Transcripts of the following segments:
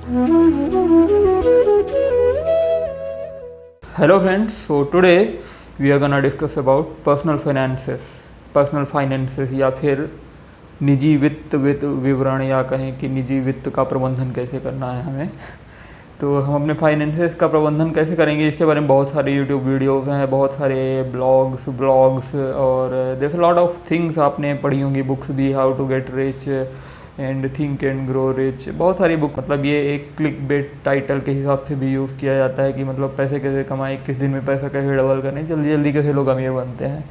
Hello friends, so today we are gonna discuss about personal finances या फिर निजी वित्त विवरण, या कहें कि निजी वित्त का प्रबंधन कैसे करना है हमें। तो हम अपने फाइनेंसेस का प्रबंधन कैसे करेंगे, इसके बारे में बहुत सारे यूट्यूब वीडियोस हैं, बहुत सारे ब्लॉग्स और देयर लॉट ऑफ थिंग्स आपने पढ़ी होंगी, बुक्स भी, how to get rich and think and grow rich, बहुत सारी बुक। मतलब ये एक क्लिक बेट टाइटल के हिसाब से भी यूज़ किया जाता है कि मतलब पैसे कैसे कमाएं, किस दिन में पैसा कैसे डबल करें, जल्दी जल्दी कैसे लोग अमीर बनते हैं।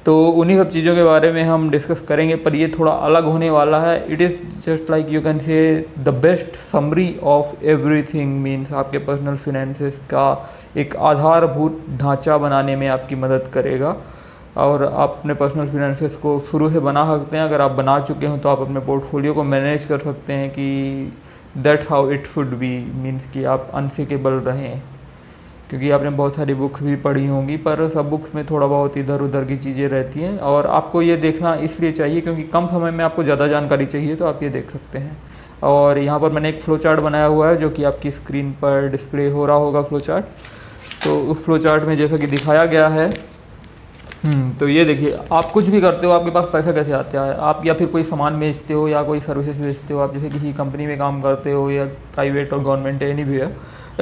तो उन्हीं सब चीज़ों के बारे में हम डिस्कस करेंगे, पर ये थोड़ा अलग होने वाला है। It is just like you can say the best summary of everything, means आपके पर्सनल फिनेंसेस का एक आधारभूत ढांचा बनाने में आपकी मदद करेगा। और आप अपने पर्सनल फिनेंसेस को शुरू से बना सकते हैं। अगर आप बना चुके हो तो आप अपने पोर्टफोलियो को मैनेज कर सकते हैं कि that's how it should be, means कि आप अनसिकेबल रहें। क्योंकि आपने बहुत सारी बुक्स भी पढ़ी होंगी, पर सब बुक्स में थोड़ा बहुत इधर उधर की चीज़ें रहती हैं, और आपको ये देखना इसलिए चाहिए क्योंकि कम समय में आपको ज़्यादा जानकारी चाहिए, तो आप ये देख सकते हैं। और यहाँ पर मैंने एक फ़्लो चार्ट बनाया हुआ है जो कि आपकी स्क्रीन पर डिस्प्ले हो रहा होगा फ़्लो चार्ट। तो उस फ़्लो चार्ट में जैसा कि दिखाया गया है, तो ये देखिए, आप कुछ भी करते हो, आपके पास पैसा कैसे आता है। आप या फिर कोई सामान बेचते हो या कोई सर्विसेज बेचते हो, आप जैसे किसी कंपनी में काम करते हो या प्राइवेट और गवर्नमेंट एनी भी है,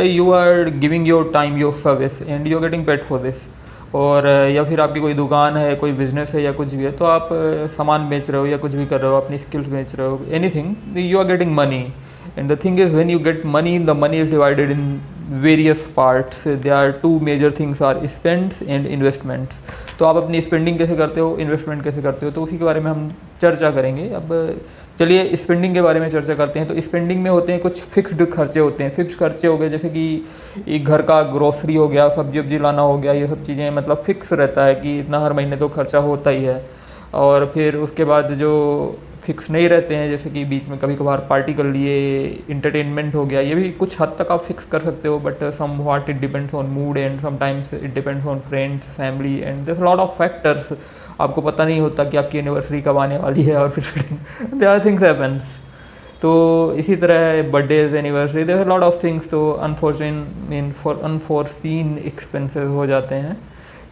you are giving your time, your service and you are getting paid for this. और या फिर आपकी कोई दुकान है, कोई बिजनेस है या कुछ भी है, तो आप सामान बेच रहे हो या कुछ भी कर रहे हो, अपनी स्किल्स बेच रहे हो, anything, you are getting money. And the thing is when you get money, the money is divided in various parts. They are two major things are spends and investments. तो आप अपनी स्पेंडिंग कैसे करते हो, investment कैसे करते हो, तो उसी के बारे में हम चर्चा करेंगे। अब चलिए स्पेंडिंग के बारे में चर्चा करते हैं। तो स्पेंडिंग में होते हैं कुछ फिक्स्ड खर्चे होते हैं। फिक्स्ड खर्चे हो गए जैसे कि एक घर का ग्रोसरी हो गया, सब्जी वब्जी लाना हो गया, ये सब चीज़ें मतलब फिक्स रहता है कि इतना हर महीने तो खर्चा होता ही है। और फिर उसके बाद जो फिक्स नहीं रहते हैं, जैसे कि बीच में कभी कभार पार्टी कर लिए, इंटरटेनमेंट हो गया, ये भी कुछ हद तक आप फिक्स कर सकते हो, but somewhat it depends on mood and sometimes it depends on friends, family and there lot of factors. आपको पता नहीं होता कि आपकी एनिवर्सरी कब आने वाली है, और फिर देयर आर थिंग्स हैपेंस। तो इसी तरह birthdays, anniversary, there are lot of things. तो अनफोर्सीन एक्सपेंसेस हो जाते हैं।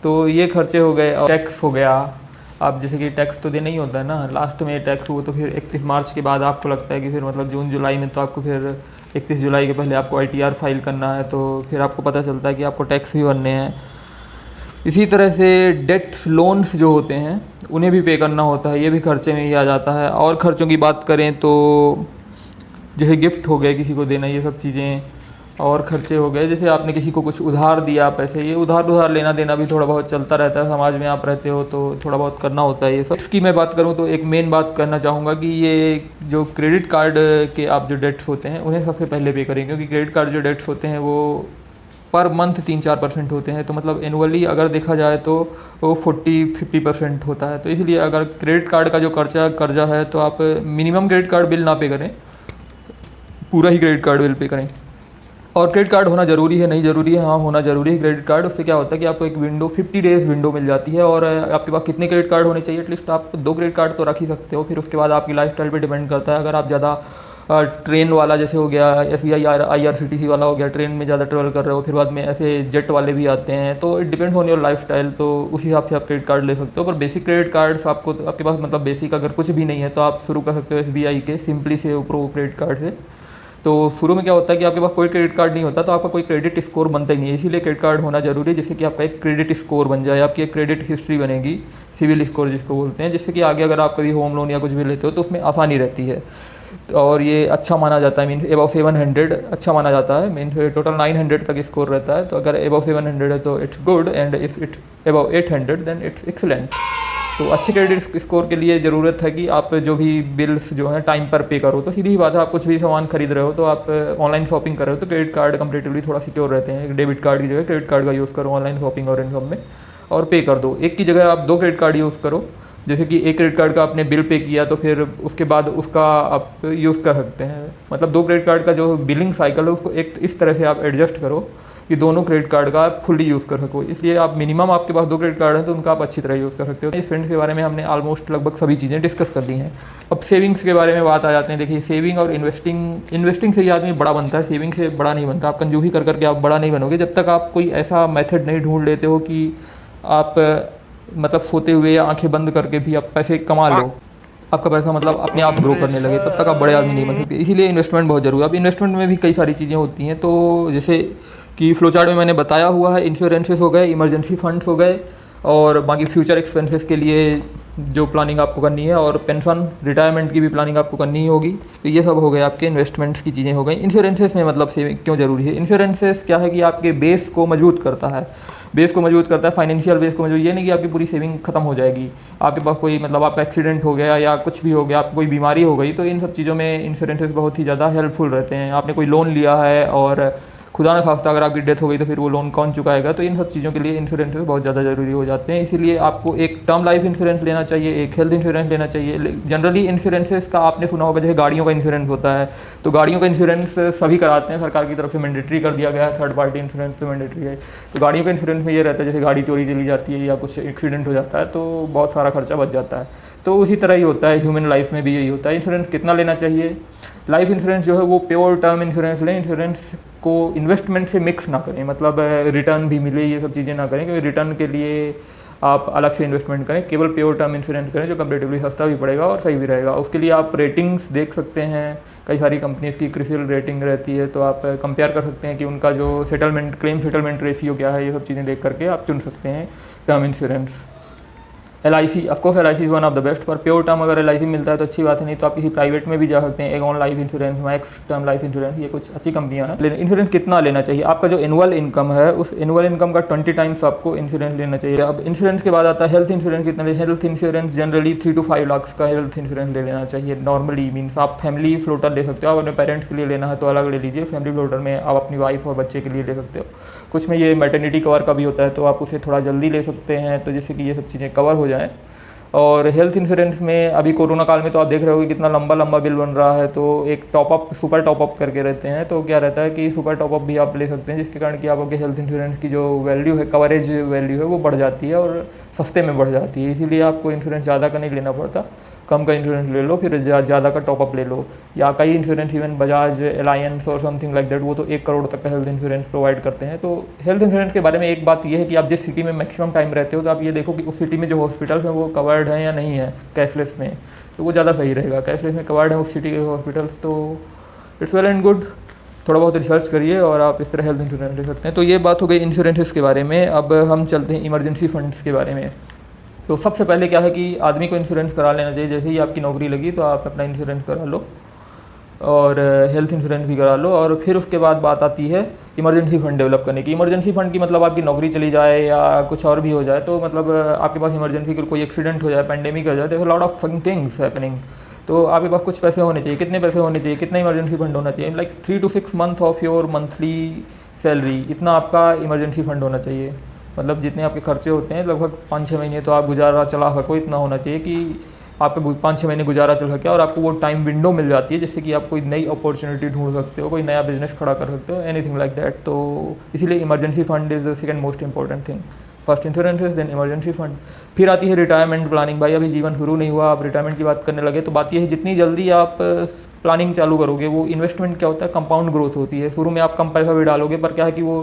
तो ये खर्चे हो गए। और टैक्स हो गया। आप जैसे कि टैक्स तो देना ही होता है ना, लास्ट में टैक्स हो, तो फिर 31 मार्च के बाद आपको लगता है कि फिर मतलब जून जुलाई में तो आपको फिर 31 जुलाई के पहले आपको ITR फाइल करना है, तो फिर आपको पता चलता है कि आपको टैक्स भी भरने हैं। इसी तरह से डेट्स, लोन्स जो होते हैं उन्हें भी पे करना होता है, ये भी खर्चे में ही आ जाता है। और खर्चों की बात करें तो जैसे गिफ्ट हो गए, किसी को देना, ये सब चीज़ें और खर्चे हो गए। जैसे आपने किसी को कुछ उधार दिया पैसे, ये उधार लेना देना भी थोड़ा बहुत चलता रहता है, समाज में आप रहते हो तो थोड़ा बहुत करना होता है ये सब। इसकी मैं बात करूँ तो एक मेन बात करना चाहूँगा कि ये जो क्रेडिट कार्ड के आप जो डेट्स होते हैं उन्हें सबसे पहले पे करें, क्योंकि क्रेडिट कार्ड जो डेट्स होते हैं वो पर मंथ 3-4% होते हैं। तो मतलब एनुअली अगर देखा जाए तो वो 40-50% होता है। तो इसलिए अगर क्रेडिट कार्ड का जो कर्जा है तो आप मिनिमम क्रेडिट कार्ड बिल ना पे करें, पूरा ही क्रेडिट कार्ड बिल पे करें। और क्रेडिट कार्ड होना ज़रूरी है, नहीं ज़रूरी है, हाँ होना ज़रूरी है क्रेडिट कार्ड। उससे क्या होता है कि आपको एक विंडो 50 डेज़ विंडो मिल जाती है। और आपके पास कितने क्रेडिट कार्ड होने चाहिए, एटलीस्ट आप 2 क्रेडिट कार्ड तो रख ही सकते हो। फिर उसके बाद आपकी लाइफस्टाइल पे डिपेंड करता है। अगर आप ज़्यादा ट्रेन वाला जैसे हो गया, SBI IRCTC वाला हो गया, ट्रेन में ज़्यादा ट्रेवल कर रहे हो, फिर बाद में ऐसे जेट वाले भी आते हैं, तो it depends on your lifestyle. तो उस हिसाब से आप क्रेडिट कार्ड ले सकते हो। पर बेसिक क्रेडिट कार्ड्स आपको, आपके पास मतलब बेसिक अगर कुछ भी नहीं है तो आप शुरू कर सकते हो SBI के सिंपली से प्रो क्रेडिट कार्ड से। तो शुरू में क्या होता है कि आपके पास कोई क्रेडिट कार्ड नहीं होता, तो आपका कोई क्रेडिट स्कोर बनता ही नहीं है। इसीलिए क्रेडिट कार्ड होना जरूरी है, जिससे कि आपका एक क्रेडिट स्कोर बन जाए, आपकी एक क्रेडिट हिस्ट्री बनेगी, सिविल स्कोर जिसको बोलते हैं, जिससे कि आगे अगर आप कभी होम लोन या कुछ भी लेते हो तो उसमें आसानी रहती है। और ये अच्छा माना जाता है, मीन अबव 700 अच्छा माना जाता है। मीन टोटल 900 तक स्कोर रहता है। तो अगर अबव 700 है तो it's good, and if it's above 800 then it's excellent. तो अच्छे क्रेडिट स्कोर के लिए ज़रूरत है कि आप जो भी बिल्स जो हैं टाइम पर पे करो। तो सीधी ही बात है, आप कुछ भी सामान खरीद रहे हो तो आप ऑनलाइन शॉपिंग कर रहे हो तो क्रेडिट कार्ड कंपेरेटिवली थोड़ा सिक्योर रहते हैं। डेबिट कार्ड की जगह क्रेडिट कार्ड का यूज़ करो ऑनलाइन शॉपिंग और इन सब में, और पे कर दो। एक की जगह आप 2 क्रेडिट कार्ड यूज़ करो जैसे कि एक क्रेडिट कार्ड का आपने बिल पे किया तो फिर उसके बाद उसका आप यूज़ कर सकते हैं। मतलब 2 क्रेडिट कार्ड का जो बिलिंग साइकिल है उसको एक इस तरह से आप एडजस्ट करो कि दोनों क्रेडिट कार्ड का आप फुल्ली यूज़ कर सको। इसलिए आप मिनिमम आपके पास 2 क्रेडिट कार्ड हैं तो उनका आप अच्छी तरह यूज़ कर सकते हो। इस फ्रेंड्स के बारे में हमने ऑलमोस्ट लगभग सभी चीज़ें डिस्कस कर दी हैं। अब सेविंग्स के बारे में बात आ जाते हैं। देखिए सेविंग और इन्वेस्टिंग से ही आदमी बड़ा बनता है, सेविंग से बड़ा नहीं बनता। आप कंजूसी कर करके आप बड़ा नहीं बनोगे जब तक आप कोई ऐसा मेथड नहीं ढूंढ लेते हो कि आप मतलब सोते हुए या आंखें बंद करके भी आप पैसे कमा लो, आपका पैसा मतलब अपने आप ग्रो करने लगे, तब तक आप बड़े आदमी नहीं बन सकते। इसीलिए इन्वेस्टमेंट बहुत जरूरी है। अब इन्वेस्टमेंट में भी कई सारी चीज़ें होती हैं, तो जैसे कि फ्लो चार्ट में मैंने बताया हुआ है, इंश्योरेंसेस हो गए, इमरजेंसी फंड्स हो गए, और बाकी फ्यूचर एक्सपेंसेस के लिए जो प्लानिंग आपको करनी है, और पेंशन रिटायरमेंट की भी प्लानिंग आपको करनी ही होगी। तो ये सब हो गए आपके इन्वेस्टमेंट्स की चीज़ें हो गई। इंश्योरेंसेस में मतलब सेविंग क्यों ज़रूरी है? इंश्योरेंसेस क्या है कि आपके बेस को मजबूत करता है, बेस को मजबूत करता है, फाइनेंशियल बेस को मजबूत। ये नहीं कि आपकी पूरी सेविंग खत्म हो जाएगी, आपके पास कोई मतलब आपका एक्सीडेंट हो गया या कुछ भी हो गया, आपको कोई बीमारी हो गई, तो इन सब चीज़ों में इंश्योरेंसेस बहुत ही ज़्यादा हेल्पफुल रहते हैं। आपने कोई लोन लिया है और खुदा न खास्ता अगर आपकी डेथ हो गई तो फिर वो लोन कौन चुकाएगा? तो इन सब चीज़ों के लिए इंश्योरेंसेस बहुत ज़्यादा ज़रूरी हो जाते हैं। इसीलिए आपको एक टर्म लाइफ इंश्योरेंस लेना चाहिए, एक हेल्थ इंश्योरेंस लेना चाहिए। जनरली इंश्योरेंसेस का आपने सुना होगा, जैसे गाड़ियों का इंश्योरेंस होता है, तो गाड़ियों का इंश्योरेंस सभी कराते हैं, सरकार की तरफ से मैंडेटरी कर दिया गया है। थर्ड पार्टी इंश्योरेंस तो मैंडेटरी है। तो गाड़ियों का इंश्योरेंस में ये रहता है, जैसे गाड़ी चोरी चली जाती है या कुछ एक्सीडेंट हो जाता है तो बहुत सारा खर्चा बच जाता है। तो उसी तरह ही होता है ह्यूमन लाइफ में भी यही होता है। इंश्योरेंस कितना लेना चाहिए? लाइफ इंश्योरेंस जो है वो प्योर टर्म इंश्योरेंस लें। इंश्योरेंस को इन्वेस्टमेंट से मिक्स ना करें, मतलब रिटर्न भी मिले ये सब चीज़ें ना करें, क्योंकि रिटर्न के लिए आप अलग से इन्वेस्टमेंट करें। केवल प्योर टर्म इंश्योरेंस करें जो कंपेरेटिवली सस्ता भी पड़ेगा और सही भी रहेगा। उसके लिए आप रेटिंग्स देख सकते हैं, कई सारी कंपनीज़ की क्रिसिल रेटिंग रहती है, तो आप कंपेयर कर सकते हैं कि उनका जो क्लेम सेटलमेंट रेशियो क्या है। ये सब चीज़ें देख करके आप चुन सकते हैं term insurance. LIC, of course LIC is one of the best, पर प्योर टर्म अगर LIC मिलता है तो अच्छी बात है, नहीं तो आप किसी प्राइवेट में भी जा सकते हैं। Aegon life insurance, max term life insurance, ये कुछ अच्छी कंपनियां हैं। लेकिन इंश्योरेंस कितना लेना चाहिए? आपका जो एनुअल इनकम है उस एनुअल इनकम का 20 टाइम्स आपको इंश्योरेंस लेना चाहिए। अब इंश्योरेंस के बाद आता है हेल्थ इंश्योरेंस कितना ले। Health insurance generally 3 to 5 lakh का हेल्थ इंश्योरेंस ले लेना चाहिए नॉर्मली। मीन्स आप फैमिली फ्लोटर ले सकते हो, आप अपने पेरेंट्स के लिए लेना है तो अलग ले लीजिए। फैमिली फ्लोटर में आप अपनी वाइफ और बच्चे के लिए ले सकते हो। कुछ में ये मैटरनिटी कवर का भी होता है, तो आप उसे थोड़ा जल्दी ले सकते हैं, तो जिससे कि ये सब चीज़ें कवर हो जाएँ। और हेल्थ इंश्योरेंस में अभी कोरोना काल में तो आप देख रहे हो कि कितना लंबा लंबा बिल बन रहा है, तो एक टॉपअप, सुपर टॉपअप करके रहते हैं, तो क्या रहता है कि सुपर टॉपअप भी आप ले सकते हैं, जिसके कारण कि आपके हेल्थ इंश्योरेंस की जो वैल्यू है, कवरेज वैल्यू है, वो बढ़ जाती है और सस्ते में बढ़ जाती है। इसीलिए आपको इंश्योरेंस ज़्यादा का नहीं लेना पड़ता, कम का इंश्योरेंस ले लो, फिर ज़्यादा का टॉपअप ले लो। या कई इंश्योरेंस इवन बजाज एलायंस और समथिंग लाइक दैट, वो तो 1 करोड़ तक का हेल्थ इंश्योरेंस प्रोवाइड करते हैं। तो हेल्थ इंश्योरेंस के बारे में एक बात ये है कि आप जिस सिटी में मैक्सिमम टाइम रहते हो, तो आप ये देखो कि उस सिटी में जो हॉस्पिटल्स हैं वो कवर्ड हैं या नहीं है कैशलेस में, तो वो ज़्यादा सही रहेगा। कैशलेस में कवर्ड है उस सिटी के हॉस्पिटल्स, तो इट्स वेल एंड गुड। थोड़ा बहुत रिसर्च करिए और आप इस तरह हेल्थ इंश्योरेंस ले सकते हैं। तो ये बात हो गई इंश्योरेंसेस के बारे में। अब हम चलते हैं इमरजेंसी फंड्स के बारे में। तो सबसे पहले क्या है कि आदमी को इंश्योरेंस करा लेना चाहिए। जैसे ही आपकी नौकरी लगी तो आप अपना इंश्योरेंस करा लो और हेल्थ इंश्योरेंस भी करा लो। और फिर उसके बाद बात आती है इमरजेंसी फ़ंड डेवलप करने की। इमरजेंसी फ़ंड की मतलब आपकी नौकरी चली जाए या कुछ और भी हो जाए, तो मतलब आपके पास इमरजेंसी कोई एक्सीडेंट हो जाए, पैंडेमिक हो जाए, तो लॉट ऑफ थिंग्स हैपनिंग, तो आपके पास कुछ पैसे होने चाहिए। कितने पैसे होने चाहिए? कितना इमरजेंसी फंड होना चाहिए? Like 3 to 6 month of your monthly salary, इतना आपका इमरजेंसी फंड होना चाहिए। मतलब जितने आपके खर्चे होते हैं, लगभग 5-6 महीने तो आप गुजारा चला सको, इतना होना चाहिए कि आपका 5-6 महीने गुजारा चल सके और आपको वो टाइम विंडो मिल जाती है जिससे कि आप कोई नई अपॉर्चुनिटी ढूंढ सकते हो, कोई नया बिजनेस खड़ा कर सकते हो, एनीथिंग लाइक दैट। तो इसीलिए emergency fund is the second most important thing. First insurances, then emergency fund. फिर आती है रिटायरमेंट प्लानिंग। भाई अभी जीवन शुरू नहीं हुआ, आप रिटायरमेंट की बात करने लगे, तो बात यह है जितनी जल्दी आप प्लानिंग चालू करोगे, वो इन्वेस्टमेंट क्या होता है, कंपाउंड ग्रोथ होती है। शुरू में आप कम पैसा भी डालोगे, पर क्या है कि वो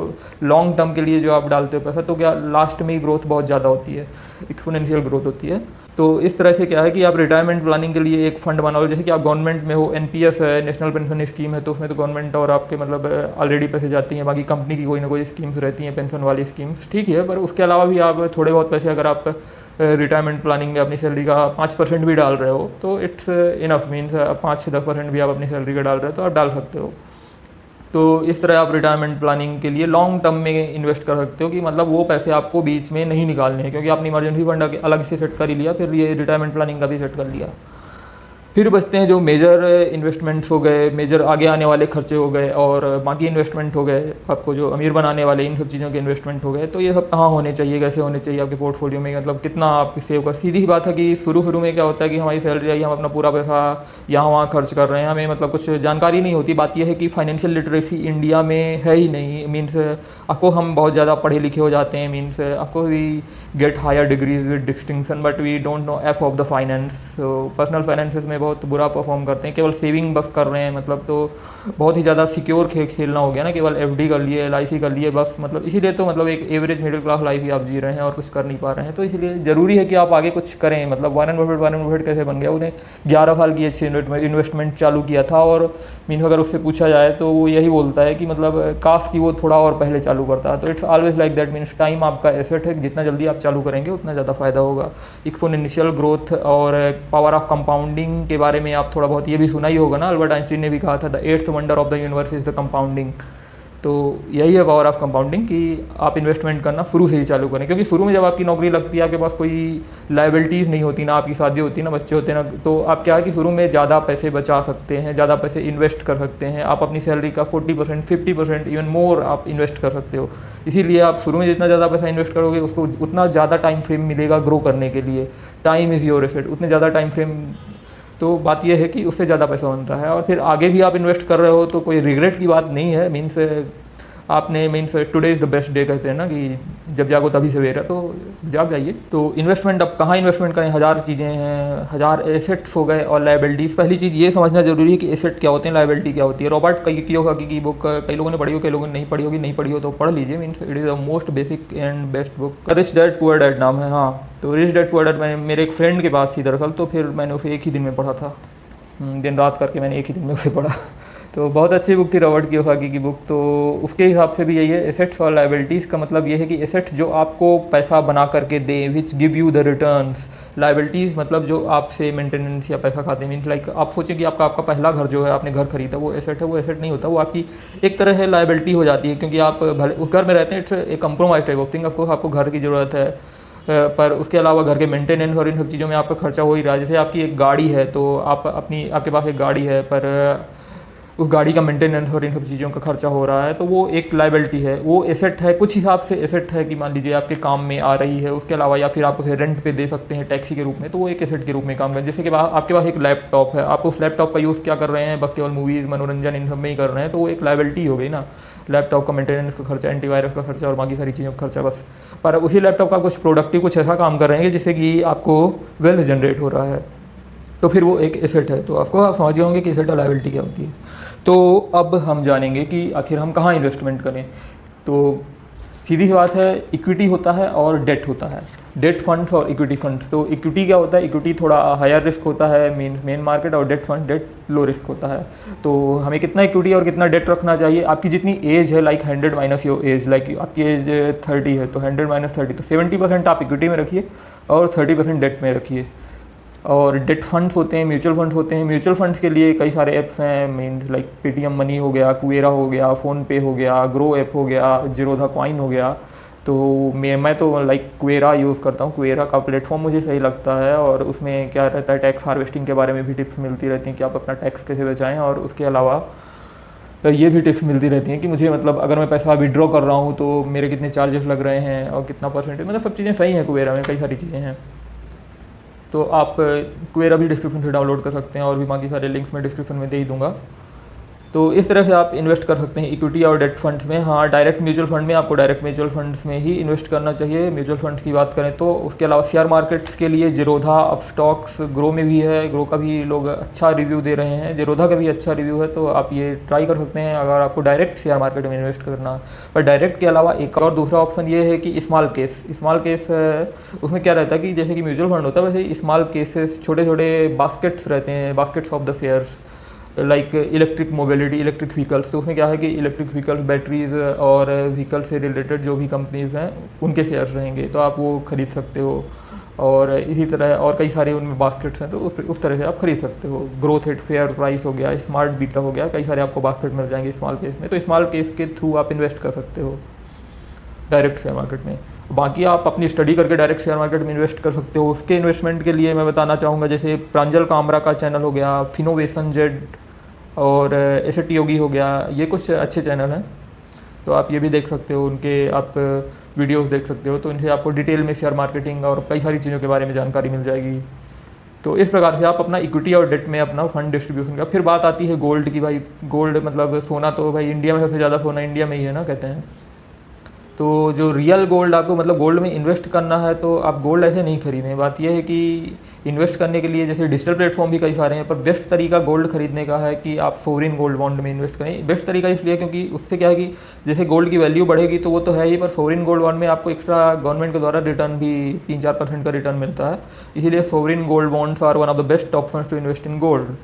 लॉन्ग टर्म के लिए जो आप डालते हो पैसा, तो क्या लास्ट में ग्रोथ बहुत ज़्यादा होती है, एक्सपोनेंशियल ग्रोथ होती है। तो इस तरह से क्या है कि आप रिटायरमेंट प्लानिंग के लिए एक फ़ंड बनाओ। जैसे कि आप गवर्नमेंट में हो, NPS है, नेशनल पेंशन स्कीम है, तो उसमें तो गवर्नमेंट और आपके मतलब ऑलरेडी पैसे जाती हैं। बाकी कंपनी की कोई ना कोई स्कीम्स रहती हैं, पेंशन वाली स्कीम्स, ठीक है। पर उसके अलावा भी आप थोड़े बहुत पैसे अगर आप रिटायरमेंट प्लानिंग में अपनी सैलरी का 5% भी डाल रहे हो, तो इट्स इनफ। मीन्स 5 से 10% भी आप अपनी सैलरी का डाल रहे हो तो आप डाल सकते हो। तो इस तरह आप रिटायरमेंट प्लानिंग के लिए लॉन्ग टर्म में इन्वेस्ट कर सकते हो, कि मतलब वो पैसे आपको बीच में नहीं निकालने हैं, क्योंकि आपने इमरजेंसी फंड अलग से सेट कर ही लिया, फिर ये रिटायरमेंट प्लानिंग का भी सेट कर लिया। फिर बचते हैं जो मेजर इन्वेस्टमेंट्स हो गए, मेजर आगे आने वाले खर्चे हो गए, और बाकी इन्वेस्टमेंट हो गए आपको जो अमीर बनाने वाले, इन सब चीज़ों के इन्वेस्टमेंट हो गए। तो ये सब कहाँ होने चाहिए, कैसे होने चाहिए आपके पोर्टफोलियो में, मतलब कितना आप सेव कर। सीधी ही बात है कि शुरू में क्या होता है कि हमारी सैलरी आई, हम अपना पूरा पैसा यहाँ वहाँ खर्च कर रहे हैं, हमें मतलब कुछ जानकारी नहीं होती। बात यह है कि फाइनेंशियल लिटरेसी इंडिया में है ही नहीं। मीन्स आपको हम बहुत ज़्यादा पढ़े लिखे हो जाते हैं, मीन्स आपको we get higher degrees with distinction but we don't know F of the finance. So personal finances में बहुत बुरा परफॉर्म करते हैं, केवल सेविंग बस कर रहे हैं, मतलब तो बहुत ही ज़्यादा सिक्योर खेलना हो गया ना, केवल एफडी कर लिए, एलआईसी कर लिए बस, मतलब इसीलिए तो मतलब एक एवरेज मिडिल क्लास लाइफ ही आप जी रहे हैं और कुछ कर नहीं पा रहे हैं। तो इसलिए ज़रूरी है कि आप आगे कुछ करें। मतलब वारेन बफेट कैसे बन गया, उन्हें 11 साल की अच्छी इन्वेस्टमेंट चालू किया था, और मीन अगर उससे पूछा जाए तो वो यही बोलता है कि मतलब काश की वो थोड़ा और पहले चालू करता है। तो it's always like that, means time आपका एसेट है, जितना जल्दी आप चालू करेंगे उतना ज़्यादा फ़ायदा होगा। एक्सपोनेंशियल ग्रोथ और पावर ऑफ कंपाउंडिंग के बारे में आप थोड़ा बहुत ये भी सुना ही होगा ना, अल्बर्ट आइंस्टीन ने भी कहा था the 8th wonder of the universe is the compounding. तो यही है पावर ऑफ कंपाउंडिंग कि आप इन्वेस्टमेंट करना शुरू से ही चालू करें, क्योंकि शुरू में जब आपकी नौकरी लगती है, आपके पास कोई लायबिलिटीज़ नहीं होती, ना आपकी शादी होती, ना बच्चे होते, ना, तो आप क्या है कि शुरू में ज़्यादा पैसे बचा सकते हैं, ज़्यादा पैसे इन्वेस्ट कर सकते हैं। आप अपनी सैलरी का 40%, 50%, इवन मोर आप इन्वेस्ट कर सकते हो। इसीलिए आप शुरू में जितना ज़्यादा पैसा इन्वेस्ट करोगे उसको उतना ज़्यादा टाइम फ्रेम मिलेगा ग्रो करने के लिए। टाइम इज़ योर एसेट, उतने ज़्यादा टाइम फ्रेम। तो बात यह है कि उससे ज़्यादा पैसा बनता है, और फिर आगे भी आप इन्वेस्ट कर रहे हो तो कोई रिग्रेट की बात नहीं है। मीन्स आपने means today is the best day कहते हैं ना, कि जब जागो तभी सवेरा, तो जाग जाइए। तो इन्वेस्टमेंट अब कहाँ इन्वेस्टमेंट करें, हज़ार चीज़ें हैं, हज़ार एसेट्स हो गए और लायबिलिटीज़। पहली चीज़ ये समझना जरूरी है कि एसेट क्या होते हैं, लायबिलिटी क्या होती है। रॉबर्ट कियोसाकी की बुक कई लोगों ने पढ़ी हो, कई लोगों ने नहीं पढ़ी होगी, नहीं पढ़ी हो तो पढ़ लीजिए। Means it is the most basic and best book. Rich dad poor dad नाम है। हाँ, तो रिच डैड पुअर डैड मैंने मेरे एक फ्रेंड के पास थी दरअसल, तो फिर मैंने उसे एक ही दिन में पढ़ा था, दिन रात करके मैंने एक ही दिन में उसे पढ़ा। तो बहुत अच्छी बुक थी रॉबर्ट कियोसाकी की बुक। तो उसके हिसाब से भी यही है, एसेट्स और लायबिलिटीज़ का मतलब ये है कि एसेट्स जो आपको पैसा बना करके दे, which give you the returns. Liabilities मतलब जो आपसे मेंटेनेंस या पैसा खाते हैं। मीन्स लाइक आप सोचें कि आपका पहला घर जो है आपने घर खरीदा, वो एसेट है, वो एसेट नहीं होता, वो आपकी एक तरह है लायबिलिटी हो जाती है, क्योंकि आप भले उस घर में रहते हैं, it's a compromise type of thing. Of course आपको घर की ज़रूरत है, पर उसके अलावा घर के मेंटेनेंस और इन सब चीज़ों में आपका खर्चा हो ही रहा है। जैसे आपकी एक गाड़ी है, तो आपके पास एक गाड़ी है, पर उस गाड़ी का मेंटेनेंस और इन सब चीज़ों का खर्चा हो रहा है, तो वो एक लायबिलिटी है। वो एसेट है, कुछ हिसाब से एसेट है कि मान लीजिए आपके काम में आ रही है। उसके अलावा या फिर आप उसे रेंट पे दे सकते हैं टैक्सी के रूप में, तो वो एक एसेट के रूप में काम कर। जैसे कि आपके पास एक लैपटॉप है, आप उस लैपटॉप का यूज़ क्या कर रहे हैं, बस केवल मूवीज़, मनोरंजन, इन सब में ही कर रहे हैं, तो वो एक लायबिलिटी हो गई ना। लैपटॉप का मेंटेनेंस का खर्चा, एंटीवायरस का खर्चा और बाकी सारी चीज़ों का खर्चा बस। पर उसी लैपटॉप का कुछ प्रोडक्टिव, कुछ ऐसा काम कर रहे हैं जिससे कि आपको वेल्थ जनरेट हो रहा है, तो फिर वो एक एसेट है। तो आपको आप समझ होंगे कि एसेट और लायबिलिटी क्या होती है। तो अब हम जानेंगे कि आखिर हम कहाँ इन्वेस्टमेंट करें। तो सीधी सी बात है, इक्विटी होता है और डेट होता है, डेट फंड्स और इक्विटी फंड्स। तो इक्विटी क्या होता है, इक्विटी थोड़ा हायर रिस्क होता है, मेन मार्केट, और debt fund, debt low risk होता है। तो हमें कितना इक्विटी और कितना डेट रखना चाहिए, आपकी जितनी एज है, like 100 minus your age, like आपकी एज 30 है तो 100 माइनस 30, तो 70% आप इक्विटी में रखिए और 30% डेट में रखिए। और डेट फंड्स होते हैं, म्यूचुअल फंड्स होते हैं। म्यूचुअल फंड्स के लिए कई सारे ऐप्स हैं, मीन लाइक पेटीएम मनी हो गया, कुवेरा हो गया, फ़ोनपे हो गया, ग्रो ऐप हो गया, जीरोधा कॉइन हो गया। तो मैं तो लाइक कुवेरा यूज़ करता हूँ। कुवेरा का प्लेटफॉर्म मुझे सही लगता है, और उसमें क्या रहता है, टैक्स हार्वेस्टिंग के बारे में भी टिप्स मिलती रहती हैं कि आप अपना टैक्स कैसे बचाएँ। और उसके अलावा ये भी टिप्स मिलती रहती हैं कि मुझे मतलब अगर मैं पैसा विड्रॉ कर रहा हूँ तो मेरे कितने चार्जेस लग रहे हैं और कितना परसेंटेज, मतलब सब चीज़ें सही हैं। कुवेरा में कई सारी चीज़ें हैं, तो आप कुवेरा भी डिस्क्रिप्शन से डाउनलोड कर सकते हैं, और भी बाकी सारे लिंक्स मैं डिस्क्रिप्शन में दे ही दूंगा। तो इस तरह से आप इन्वेस्ट कर सकते हैं इक्विटी और डेट फंड्स में। हाँ, डायरेक्ट म्यूचुअल फंड में आपको डायरेक्ट म्यूचुअल फंड्स में ही इन्वेस्ट करना चाहिए। म्यूचुअल फंड्स की बात करें तो उसके अलावा शेयर मार्केट्स के लिए जीरोधा, अपस्टॉक्स, ग्रो में भी है, ग्रो का भी लोग अच्छा रिव्यू दे रहे हैं, जीरोधा का भी अच्छा रिव्यू है, तो आप ये ट्राई कर सकते हैं अगर आपको डायरेक्ट शेयर मार्केट में इन्वेस्ट करना। पर डायरेक्ट के अलावा एक और दूसरा ऑप्शन ये है कि स्मॉल केस उसमें क्या रहता है कि जैसे कि म्यूचुअल फंड होता है, वैसे स्मॉल केसेस, छोटे छोटे बास्केट्स रहते हैं, baskets of the shares, like electric mobility, electric vehicles. तो उसमें क्या है कि इलेक्ट्रिक व्हीकल्स, बैटरीज और व्हीकल से रिलेटेड जो भी कंपनीज़ हैं उनके शेयर्स रहेंगे, तो आप वो खरीद सकते हो। और इसी तरह और कई सारे उनमें बास्केट्स हैं, तो उस तरह से आप खरीद सकते हो। ग्रोथ एट फेयर प्राइस हो गया, स्मार्ट बीटा हो गया, कई सारे आपको बास्केट मिल जाएंगे स्मॉल केस में। तो स्मॉल केस के थ्रू आप इन्वेस्ट कर सकते हो डायरेक्ट शेयर मार्केट में। बाकी आप अपनी स्टडी करके डायरेक्ट शेयर मार्केट में इन्वेस्ट कर सकते हो। उसके इन्वेस्टमेंट के लिए मैं बताना चाहूँगा, जैसे प्रांजल कामरा का चैनल हो गया, फिनोवेशन जेड और एसेट योगी हो गया, ये कुछ अच्छे चैनल हैं, तो आप ये भी देख सकते हो, उनके आप वीडियोस देख सकते हो। तो इनसे आपको डिटेल में शेयर मार्केटिंग और कई सारी चीज़ों के बारे में जानकारी मिल जाएगी। तो इस प्रकार से आप अपना इक्विटी और डेट में अपना फंड डिस्ट्रीब्यूशन का। फिर बात आती है गोल्ड की। भाई गोल्ड मतलब सोना, तो भाई इंडिया में सबसे ज़्यादा सोना इंडिया में ही है ना, कहते हैं। तो जो रियल गोल्ड आपको मतलब गोल्ड में इन्वेस्ट करना है तो आप गोल्ड ऐसे नहीं खरीदें। बात यह है कि इन्वेस्ट करने के लिए जैसे डिजिटल प्लेटफॉर्म भी कई सारे हैं, पर बेस्ट तरीका गोल्ड खरीदने का है कि आप सोवरिन गोल्ड बॉन्ड में इन्वेस्ट करें। बेस्ट तरीका इसलिए क्योंकि उससे क्या है कि जैसे गोल्ड की वैल्यू बढ़ेगी तो वो तो है ही, पर सोवरिन गोल्ड बॉन्ड में आपको एक्स्ट्रा गवर्नमेंट के द्वारा रिटर्न भी 3-4% का रिटर्न मिलता है। इसीलिए sovereign gold bonds are one of the best option to invest in gold.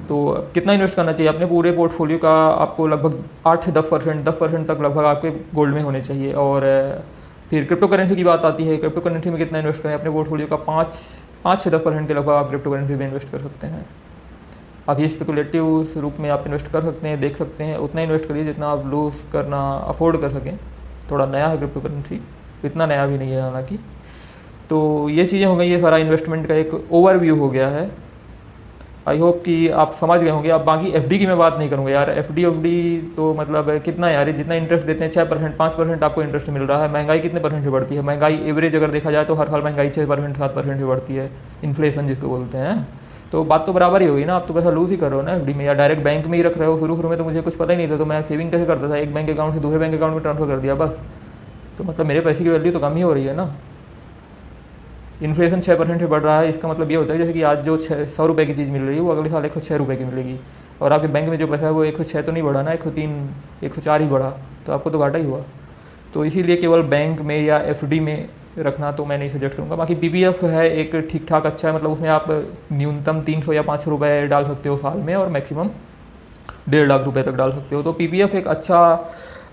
तो कितना इन्वेस्ट करना चाहिए अपने पूरे पोर्टफोलियो का? आपको लगभग 8 से 10% तक लगभग आपके गोल्ड में होने चाहिए। और फिर क्रिप्टो करेंसी की बात आती है। क्रिप्टो करेंसी में कितना इन्वेस्ट करें? अपने पोर्टफोलियो का 5 से 10% के लगभग आप क्रिप्टो करेंसी में इन्वेस्ट कर सकते हैं। आप ये स्पेकुलेटिव रूप में आप इन्वेस्ट कर सकते हैं, देख सकते हैं। उतना इन्वेस्ट करिए जितना आप लूज़ करना अफोर्ड कर सकें। थोड़ा नया है क्रिप्टो करेंसी, इतना नया भी नहीं है हालांकि। तो ये चीज़ें हो गई, ये सारा इन्वेस्टमेंट का एक ओवरव्यू हो गया है। आई होप कि आप समझ गए होंगे। अब बाकी एफडी की मैं बात नहीं करूँगा यार। एफडी तो मतलब कितना यार, जितना इंटरेस्ट देते हैं 6%, 5% आपको इंटरेस्ट मिल रहा है। महंगाई कितने परसेंट से बढ़ती है? महंगाई एवरेज अगर देखा जाए तो हर साल महंगाई 6%, 7% से बढ़ती है, इन्फ्लेशन जिसको बोलते हैं। तो बात तो बराबर ही होगी ना। आप तो पैसा लूज़ ही कर रहे हो ना एफडी में, या डायरेक्ट बैंक में ही रख रहे हो। शुरू में तो मुझे कुछ पता ही नहीं था, तो मैं सेविंग कैसे करता था? एक बैंक अकाउंट से दूसरे बैंक अकाउंट में ट्रांसफर कर दिया बस। तो मतलब मेरे पैसे की वैल्यू तो कम ही हो रही है ना। इन्फ्लेशन 6% से बढ़ रहा है, इसका मतलब ये होता है जैसे कि आज जो 100 रुपये की चीज़ मिल रही है वो अगले साल 106 रुपये की मिलेगी। और आपके बैंक में जो पैसा है वो 106 तो नहीं बढ़ा ना, 103, 104 ही बढ़ा, तो आपको तो घाटा ही हुआ। तो इसीलिए केवल बैंक में या एफडी में रखना तो मैं नहीं सजेस्ट करूँगा। बाकी पीपीएफ है एक ठीक ठाक अच्छा है, मतलब उसमें आप न्यूनतम 300 या 500 रुपये डाल सकते हो साल में, और मैक्सिमम 1.5 लाख रुपये तक डाल सकते हो। तो पीपीएफ एक अच्छा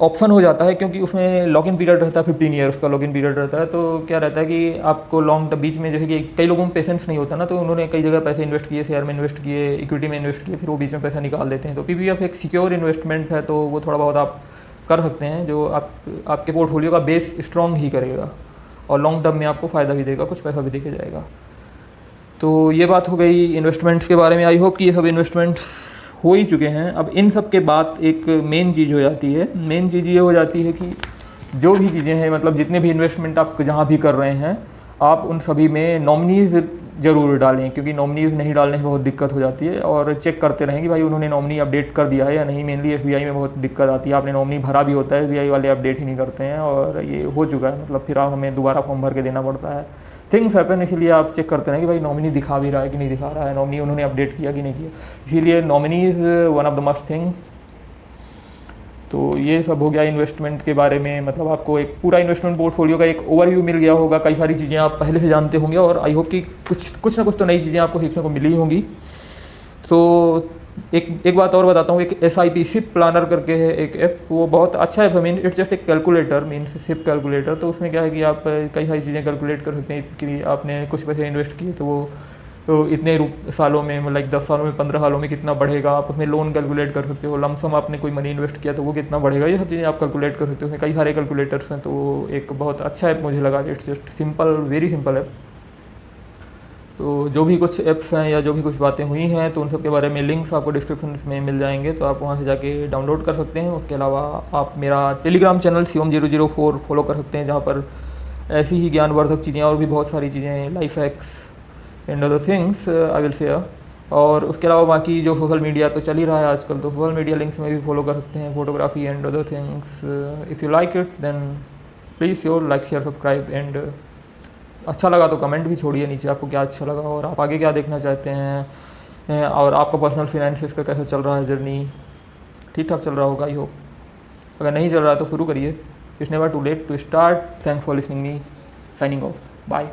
ऑप्शन हो जाता है, क्योंकि उसमें लॉगिन पीरियड रहता है, 15 ईयर्स का लॉगिन पीरियड रहता है। तो क्या रहता है कि आपको लॉन्ग बीच में जैसे कि कई लोगों में पेशेंस नहीं होता ना, तो उन्होंने कई जगह पैसे इन्वेस्ट किए, शेयर में इन्वेस्ट किए, इक्विटी में इन्वेस्ट किए, फिर वो बीच में पैसा निकाल देते हैं। तो पीपीएफ एक सिक्योर इन्वेस्टमेंट है, तो वो थोड़ा बहुत आप कर सकते हैं, जो आपके पोर्टफोलियो का बेस स्ट्रॉन्ग ही करेगा और लॉन्ग टर्म में आपको फ़ायदा भी देगा, कुछ पैसा भी देके जाएगा। तो ये बात हो गई इन्वेस्टमेंट्स के बारे में। आई होप कि ये सब इन्वेस्टमेंट्स हो ही चुके हैं। अब इन सब के बाद एक मेन चीज़ हो जाती है। मेन चीज़ ये हो जाती है कि जो भी चीज़ें हैं, मतलब जितने भी इन्वेस्टमेंट आप जहाँ भी कर रहे हैं, आप उन सभी में नॉमिनीज़ ज़रूर डालें, क्योंकि नॉमिनीज़ नहीं डालने में बहुत दिक्कत हो जाती है। और चेक करते रहें कि भाई उन्होंने नॉमिनी अपडेट कर दिया है या नहीं। मेनली एसबीआई में बहुत दिक्कत आती है, आपने नॉमिनी भरा भी होता है, एसबीआई वाले अपडेट ही नहीं करते हैं, और ये हो चुका है। मतलब फिर हमें दोबारा फॉर्म भर के देना पड़ता है। थिंग्स हैपन, इसीलिए आप चेक करते हैं कि भाई नॉमिनी दिखा भी रहा है कि नहीं दिखा रहा है, नॉमिनी उन्होंने अपडेट किया कि नहीं किया। इसीलिए nominee is one of the must thing. तो ये सब हो गया इन्वेस्टमेंट के बारे में। मतलब आपको एक पूरा इन्वेस्टमेंट पोर्टफोलियो का एक ओवरव्यू मिल गया होगा। कई सारी चीज़ें आप पहले से जानते होंगे, और आई होप कि कुछ ना कुछ तो नई चीज़ें आपको सीखने को मिली होंगी। तो एक बात और बताता हूँ, एक SIP सिप प्लानर करके है एक ऐप, वो बहुत अच्छा ऐप है। मीन इट्स जस्ट एक कैलकुलेटर, मीन्स सिप कैलकुलेटर। तो उसमें क्या है कि आप कई सारी चीज़ें कैलकुलेट कर सकते हैं कि आपने कुछ पैसे इन्वेस्ट किए तो वो तो इतने सालों में, लाइक 10 सालों में, 15 सालों में कितना बढ़ेगा। आप उसमें लोन कैलकुलेट कर सकते हो, लमसम आपने कोई मनी इन्वेस्ट किया तो वो कितना बढ़ेगा, ये सब चीज़ें आप कैलकुलेट कर सकते हो। उसमें कई सारे कैलकुलेटर्स हैं, तो एक बहुत अच्छा ऐप मुझे लगा। It's just simple, very simple app. तो जो भी कुछ ऐप्स हैं या जो भी कुछ बातें हुई हैं, तो उन सब के बारे में लिंक्स आपको डिस्क्रिप्शन में मिल जाएंगे, तो आप वहाँ से जाके डाउनलोड कर सकते हैं। उसके अलावा आप मेरा टेलीग्राम चैनल Shivam004 फॉलो कर सकते हैं, जहाँ पर ऐसी ही ज्ञानवर्धक चीज़ें और भी बहुत सारी चीज़ें, life hacks and other things I will share. और उसके अलावा बाकी जो सोशल मीडिया तो चल ही रहा है आजकल, तो सोशल मीडिया लिंक्स में भी फॉलो कर सकते हैं, photography and other things. If you like it then please sure like, share, subscribe. एंड अच्छा लगा तो कमेंट भी छोड़िए नीचे, आपको क्या अच्छा लगा और आप आगे क्या देखना चाहते हैं, और आपका पर्सनल फाइनेंसेस का कैसा चल रहा है जर्नी। ठीक ठाक चल रहा होगा आई होप। अगर नहीं चल रहा है तो शुरू करिए। It's never too late to start. Thanks for listening me. Signing off. Bye.